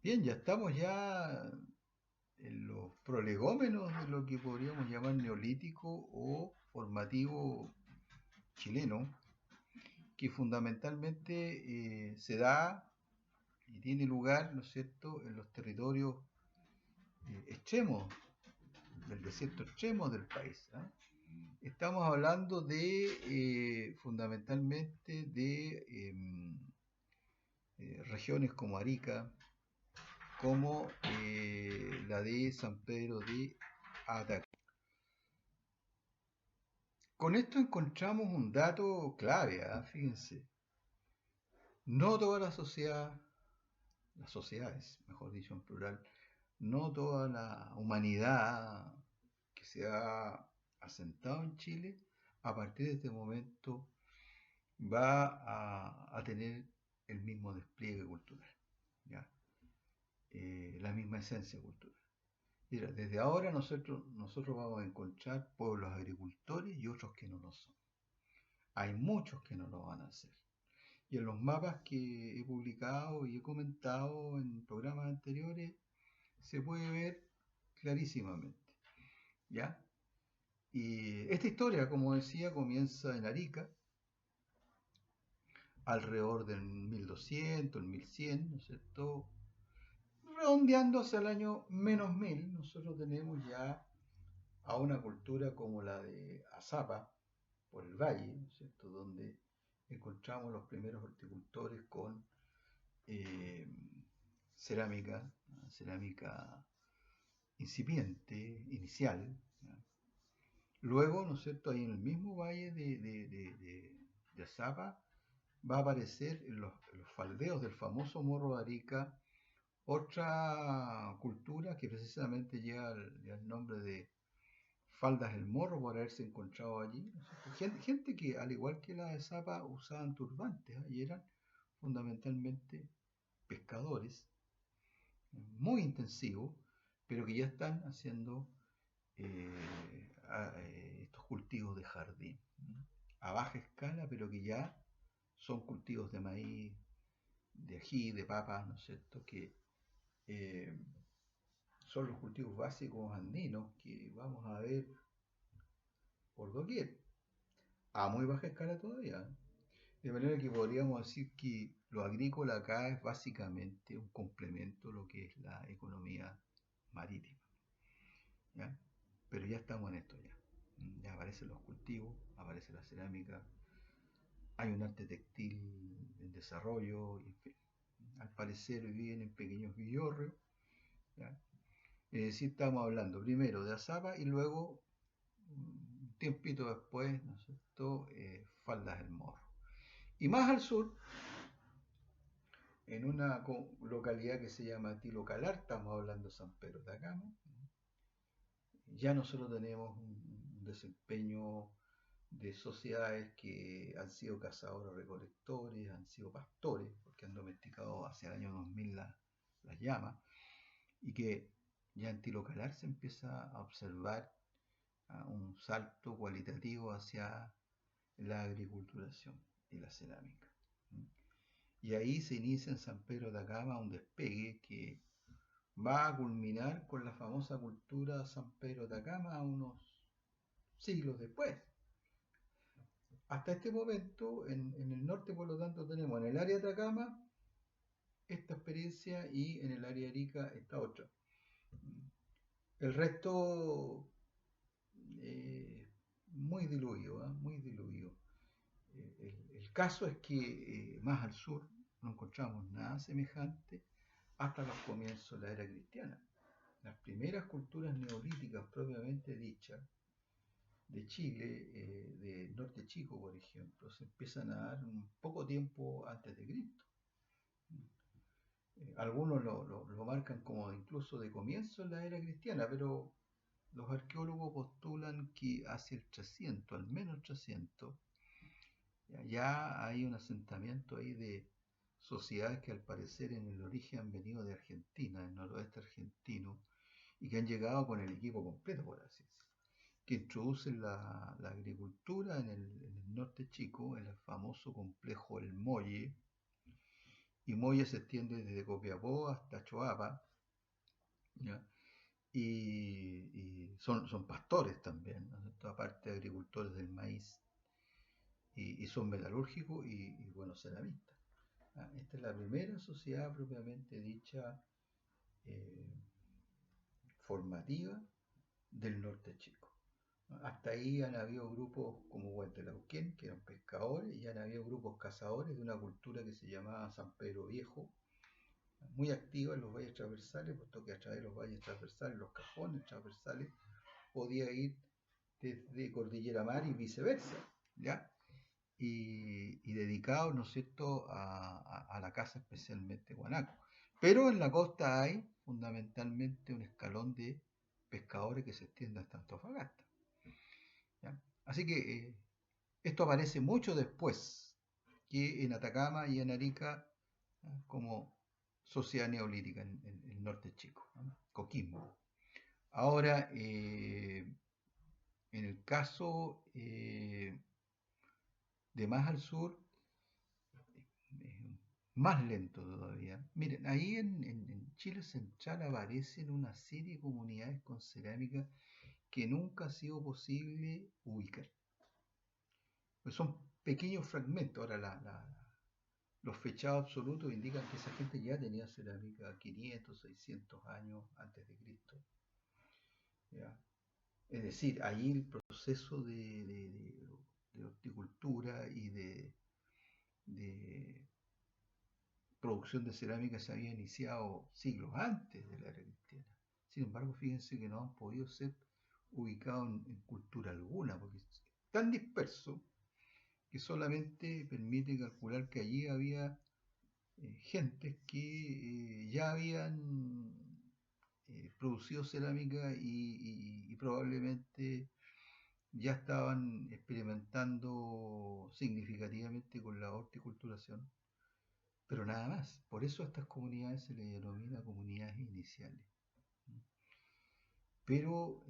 Bien, ya estamos ya en los prolegómenos de lo que podríamos llamar neolítico o formativo chileno, que fundamentalmente se da y tiene lugar, ¿no es cierto?, en los territorios extremos, del desierto extremo del país. ¿Ah? Estamos hablando de fundamentalmente de regiones como Arica, como la de San Pedro de Atacama. Con esto encontramos un dato clave, ¿ah? Fíjense, no toda la sociedad, las sociedades, mejor dicho en plural, no toda la humanidad que se ha asentado en Chile, a partir de este momento va a tener el mismo despliegue cultural, ¿ya? La misma esencia cultural. Mira, desde ahora nosotros vamos a encontrar pueblos agricultores y otros que no lo son. Hay muchos que no lo van a hacer. Y en los mapas que he publicado y he comentado en programas anteriores se puede ver clarísimamente, ¿ya? Y esta historia, como decía, comienza en Arica, alrededor del 1200, el 1100, ¿no es cierto? Redondeando hacia el año menos 1000, nosotros tenemos ya a una cultura como la de Azapa, por el valle, ¿no es cierto? Donde encontramos los primeros horticultores con eh, cerámica, cerámica incipiente, inicial. ¿Ya? Luego, ¿no es cierto?, ahí en el mismo valle de Azapa va a aparecer en los faldeos del famoso Morro de Arica otra cultura que precisamente lleva el nombre de Faldas del Morro por haberse encontrado allí. ¿No es cierto? Gente que, al igual que la de Zapa, usaban turbantes, ¿eh? Y eran fundamentalmente pescadores muy intensivos, pero que ya están haciendo estos cultivos de jardín, ¿no? A baja escala, pero que ya son cultivos de maíz, de ají, de papas, ¿no es cierto?, que eh, son los cultivos básicos andinos que vamos a ver por doquier, a muy baja escala todavía. De manera que podríamos decir que lo agrícola acá es básicamente un complemento a lo que es la economía marítima, ¿ya? Pero ya estamos en esto ya. Ya aparecen los cultivos, aparece la cerámica, hay un arte textil en desarrollo, y en fin. Al parecer viven en pequeños villorrios, ¿ya? Es decir, estamos hablando primero de Azapa y luego, un tiempito después, ¿no es cierto?, Faldas del Morro. Y más al sur, en una localidad que se llama Tilocalar, estamos hablando de San Pedro de Atacama, ya nosotros tenemos un desempeño de sociedades que han sido cazadores recolectores, han sido pastores, porque han domesticado hacia el año 2000 las llamas, y que ya en Tilocalar se empieza a observar un salto cualitativo hacia la agriculturación y la cerámica. Y ahí se inicia en San Pedro de Atacama un despegue que va a culminar con la famosa cultura San Pedro de Atacama unos siglos después. Hasta este momento, en el norte, por lo tanto, tenemos en el área de Atacama esta experiencia y en el área de Arica esta otra. El resto muy diluido, ¿eh? Muy diluido. El caso es que más al sur no encontramos nada semejante hasta los comienzos de la era cristiana. Las primeras culturas neolíticas propiamente dichas de Chile, de Norte Chico, por ejemplo, se empiezan a dar un poco tiempo antes de Cristo. Algunos lo marcan como incluso de comienzo en la era cristiana, pero los arqueólogos postulan que hacia el 300, al menos 300, ya hay un asentamiento ahí de sociedades que al parecer en el origen han venido de Argentina, del noroeste argentino, y que han llegado con el equipo completo, por así decirlo, que introducen la agricultura en el norte chico, en el famoso complejo El Molle, y Moya se extiende desde Copiapó hasta Choapa, ¿ya? Y son pastores también, ¿no es cierto? Aparte de agricultores del maíz, y son metalúrgicos y buenos ceramistas. Esta es la primera sociedad propiamente dicha eh, formativa del norte chico. Hasta ahí han habido grupos como Huehuetlauquén, que eran pescadores, y han habido grupos cazadores de una cultura que se llamaba San Pedro Viejo, muy activa en los valles transversales, puesto que a través de los valles transversales, los cajones transversales, podía ir desde Cordillera Mar y viceversa, ¿ya? Y dedicados, ¿no es cierto?, a la caza, especialmente guanaco. Pero en la costa hay fundamentalmente un escalón de pescadores que se extiende hasta Antofagasta, ¿ya? Así que esto aparece mucho después que en Atacama y en Arica, como sociedad neolítica en el norte chico, ¿no? Coquimbo. Ahora, en el caso de más al sur, más lento todavía. Miren, ahí en Chile Central aparecen una serie de comunidades con cerámica que nunca ha sido posible ubicar. Pues son pequeños fragmentos. Ahora, los fechados absolutos indican que esa gente ya tenía cerámica 500, 600 años antes de Cristo. ¿Ya? Es decir, ahí el proceso de horticultura y de producción de cerámica se había iniciado siglos antes de la era cristiana. Sin embargo, fíjense que no han podido ser ubicados en cultura alguna, porque es tan disperso que solamente permite calcular que allí había gentes que ya habían producido cerámica y probablemente ya estaban experimentando significativamente con la horticulturación, pero nada más. Por eso a estas comunidades se les denomina comunidades iniciales. Pero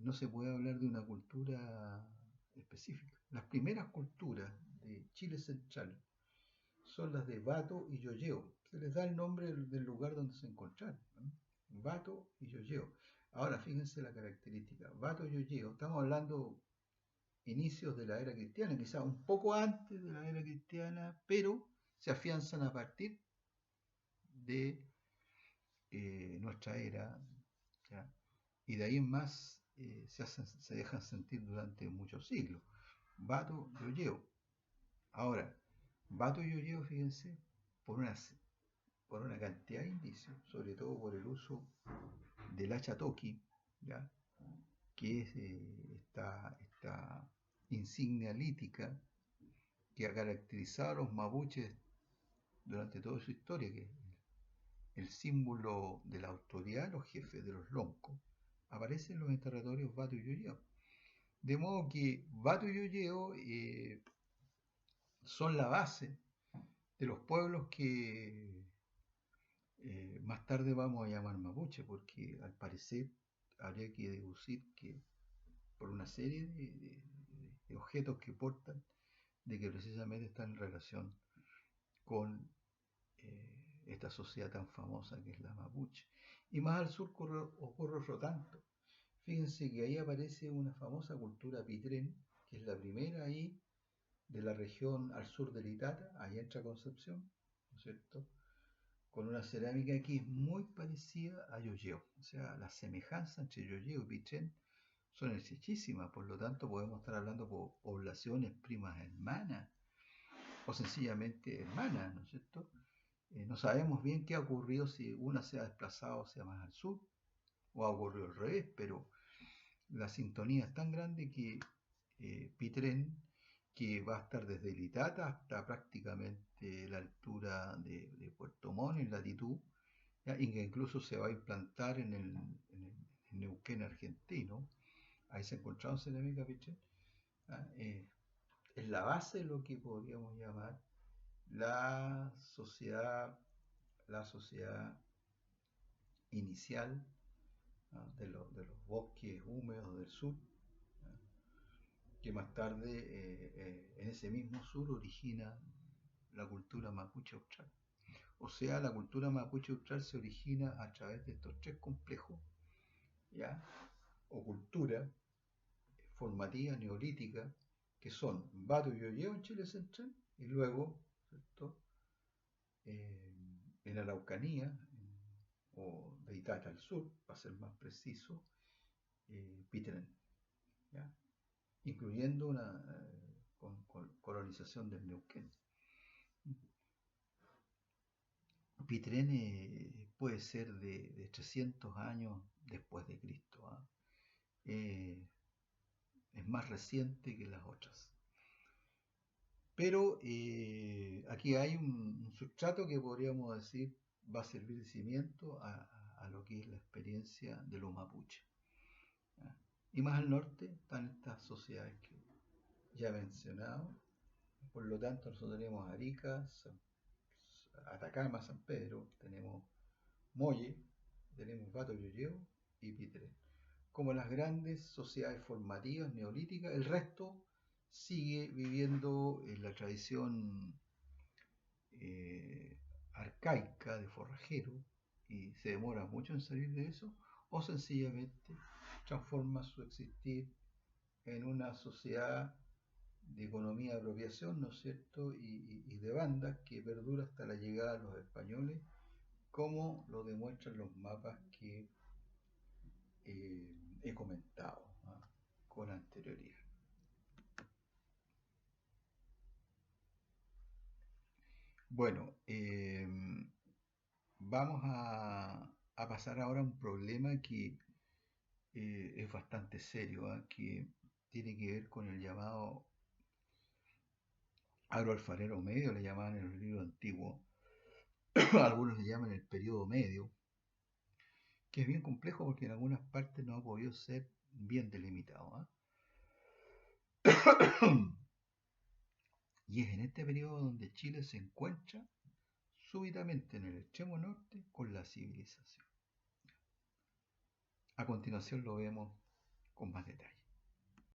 no se puede hablar de una cultura específica. Las primeras culturas de Chile Central son las de Bato y Yoyeo. Se les da el nombre del lugar donde se encontraron, ¿no? Bato y Yoyeo. Ahora fíjense la característica. Bato y Yoyeo, estamos hablando inicios de la era cristiana, quizá un poco antes de la era cristiana, pero se afianzan a partir de nuestra era, ¿ya? Y de ahí en más se dejan sentir durante muchos siglos. Bato y Yoyeo. Ahora, Bato y Yoyeo, fíjense, por una cantidad de indicios, sobre todo por el uso del hacha toki, ¿ya? Que es esta insignia lítica que ha caracterizado a los mapuches durante toda su historia, que es el símbolo de la autoridad de los jefes de los loncos, aparece en los territorios Bato y Yoyeo. De modo que Bato y Yoyeo son la base de los pueblos que más tarde vamos a llamar mapuche, porque al parecer habría que deducir que por una serie de objetos que portan, de que precisamente están en relación con esta sociedad tan famosa que es la mapuche. Y más al sur ocurre otro tanto. Fíjense que ahí aparece una famosa cultura pitrén, que es la primera ahí de la región al sur del Itata, ahí entra Concepción, ¿no es cierto?, con una cerámica que es muy parecida a Yoyeo. O sea, las semejanzas entre Yoyeo y Pichén son estrechísimas, por lo tanto podemos estar hablando de poblaciones primas hermanas o sencillamente hermanas, ¿no es cierto? No sabemos bien qué ha ocurrido, si una se ha desplazado hacia más al sur o ha ocurrido al revés, pero la sintonía es tan grande que Pitrén, que va a estar desde el Itata hasta prácticamente la altura de Puerto Montt en latitud, ¿ya? Y que incluso se va a implantar en Neuquén argentino. Ahí se ha encontrado cerámica Pitrén. Es la base de lo que podríamos llamar la sociedad, la sociedad inicial, ¿no?, de los bosques húmedos del sur, ¿no?, que más tarde en ese mismo sur origina la cultura mapuche austral. O sea, la cultura mapuche austral se origina a través de estos tres complejos, ¿ya? O cultura formativa neolítica, que son Bato y Yoyeo en Chile Central, y luego, ¿cierto? En Araucanía, o de Itata al sur, para ser más preciso, Pitrén, ¿ya? Incluyendo una colonización del Neuquén. Pitrén puede ser de 300 años después de Cristo. ¿Ah? Eh, es más reciente que las otras. Pero aquí hay un sustrato que podríamos decir va a servir de cimiento a lo que es la experiencia de los mapuches. ¿Ya? Y más al norte están estas sociedades que ya he mencionado. Por lo tanto, nosotros tenemos Arica, Atacama, San Pedro, tenemos Molle, tenemos Bato Yoyeo y Pitre. Como las grandes sociedades formativas neolíticas, el resto sigue viviendo en la tradición arcaica de forrajero y se demora mucho en salir de eso, o sencillamente transforma su existir en una sociedad de economía de apropiación, ¿no es cierto?, y de bandas que perdura hasta la llegada de los españoles, como lo demuestran los mapas que he comentado, ¿no?, con anterioridad. Bueno, vamos a pasar ahora a un problema que es bastante serio, ¿eh? Que tiene que ver con el llamado agroalfarero medio, le llamaban en el libro antiguo, algunos le llaman el periodo medio, que es bien complejo porque en algunas partes no ha podido ser bien delimitado. ¿Eh? Y es en este periodo donde Chile se encuentra súbitamente en el extremo norte con la civilización. A continuación lo vemos con más detalle.